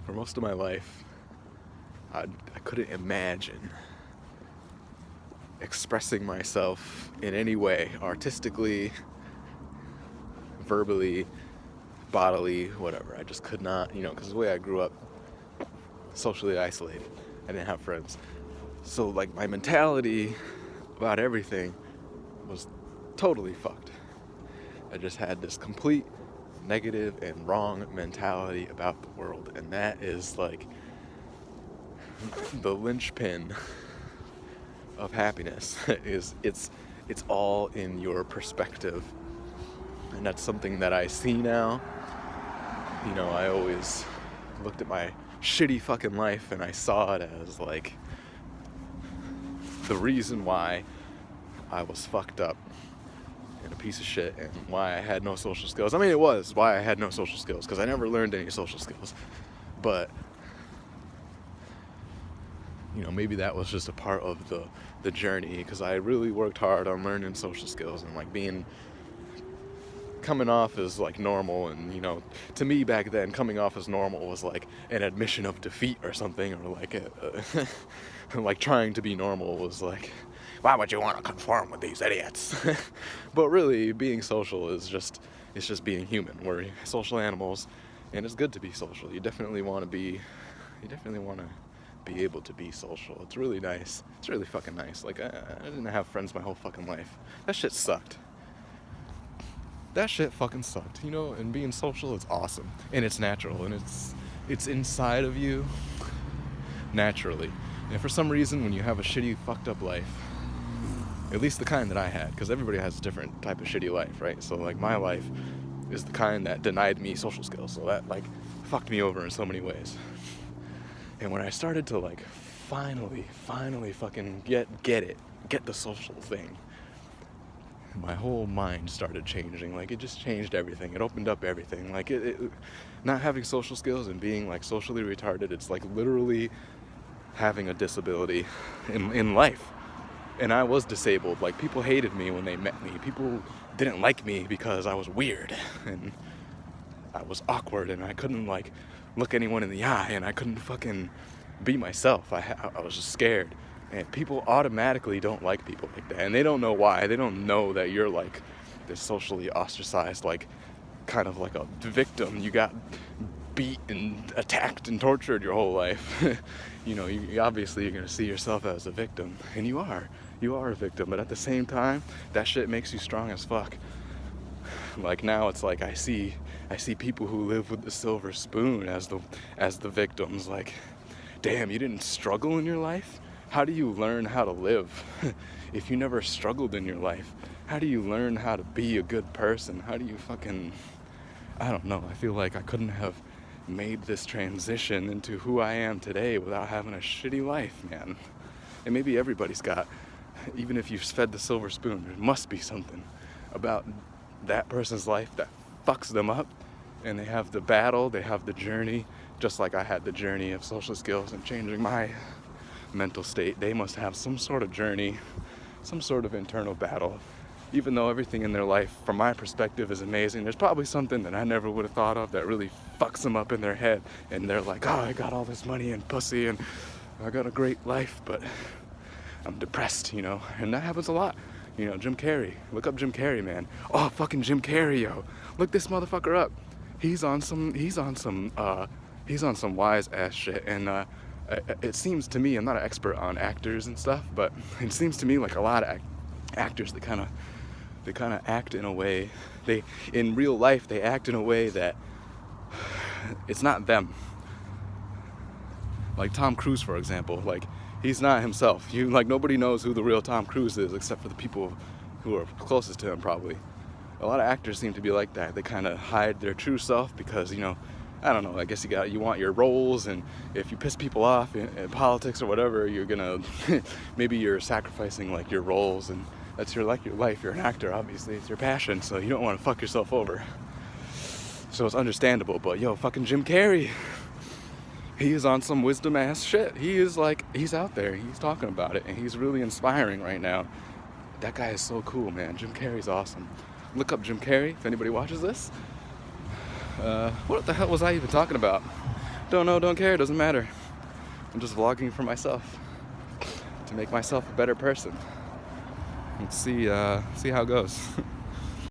For most of my life, I couldn't imagine expressing myself in any way, artistically, verbally, bodily, whatever. I just could not, because the way I grew up, socially isolated. I didn't have friends. So, like, my mentality about everything was totally fucked. I just had this complete negative and wrong mentality about the world, and that is like the linchpin of happiness. It's all in your perspective, and that's something that I see now. I always looked at my shitty fucking life and I saw it as like the reason why I was fucked up and a piece of shit and why I had no social skills. I mean, it was why I had no social skills, because I never learned any social skills. But maybe that was just a part of the journey, because I really worked hard on learning social skills and like coming off as like normal. And to me back then, coming off as normal was like an admission of defeat or something, or like like trying to be normal was like, why would you want to conform with these idiots? But really, being social is just being human. We're social animals, and it's good to be social. You definitely want to be able to be social. It's really nice. It's really fucking nice. Like, I didn't have friends my whole fucking life. That shit sucked. That shit fucking sucked. And being social is awesome, and it's natural, and it's inside of you naturally. And for some reason, when you have a shitty, fucked up life, at least the kind that I had, because everybody has a different type of shitty life, right? So like my life is the kind that denied me social skills, so that like fucked me over in so many ways. And when I started to like finally fucking get the social thing, my whole mind started changing. Like, it just changed everything. It opened up everything. Like, it not having social skills and being like socially retarded, it's like literally having a disability in life. And I was disabled. Like, people hated me when they met me. People didn't like me because I was weird and I was awkward and I couldn't like look anyone in the eye, and I couldn't fucking be myself. I was just scared. And people automatically don't like people like that, and they don't know why. They don't know that you're like this socially ostracized, like kind of like a victim. You got beat and attacked and tortured your whole life. You obviously you're gonna see yourself as a victim, and you are a victim. But at the same time, that shit makes you strong as fuck. Like, now it's like I see people who live with the silver spoon as the victims. Like, damn, you didn't struggle in your life? How do you learn how to live if you never struggled in your life? How do you learn how to be a good person? How do you fucking, I don't know. I feel like I couldn't have made this transition into who I am today without having a shitty life, man. And maybe everybody's got, even if you've fed the silver spoon, there must be something about that person's life that fucks them up. And they have the battle, they have the journey, just like I had the journey of social skills and changing my mental state. They must have some sort of journey, some sort of internal battle. Even though everything in their life, from my perspective, is amazing, there's probably something that I never would have thought of that really fucks them up in their head. And they're like, oh, I got all this money and pussy and I got a great life, but I'm depressed, And that happens a lot. Jim Carrey. Look up Jim Carrey, man. Oh, fucking Jim Carrey, yo. Look this motherfucker up. He's on some wise ass shit. And it seems to me, I'm not an expert on actors and stuff, but it seems to me like a lot of actors, they kind of act in a way, in real life they act in a way that it's not them. Like Tom Cruise, for example, like he's not himself. Nobody knows who the real Tom Cruise is except for the people who are closest to him, probably. A lot of actors seem to be like that. They kind of hide their true self because, I don't know, I guess you want your roles, and if you piss people off in politics or whatever, you're gonna, maybe you're sacrificing like your roles, and that's your life. You're an actor, obviously, it's your passion, so you don't want to fuck yourself over. So it's understandable, but yo, fucking Jim Carrey, he is on some wisdom ass shit. He's out there, he's talking about it, and he's really inspiring right now. That guy is so cool, man. Jim Carrey's awesome. Look up Jim Carrey if anybody watches this. What the hell was I even talking about? Don't know, don't care, doesn't matter. I'm just vlogging for myself to make myself a better person and see how it goes.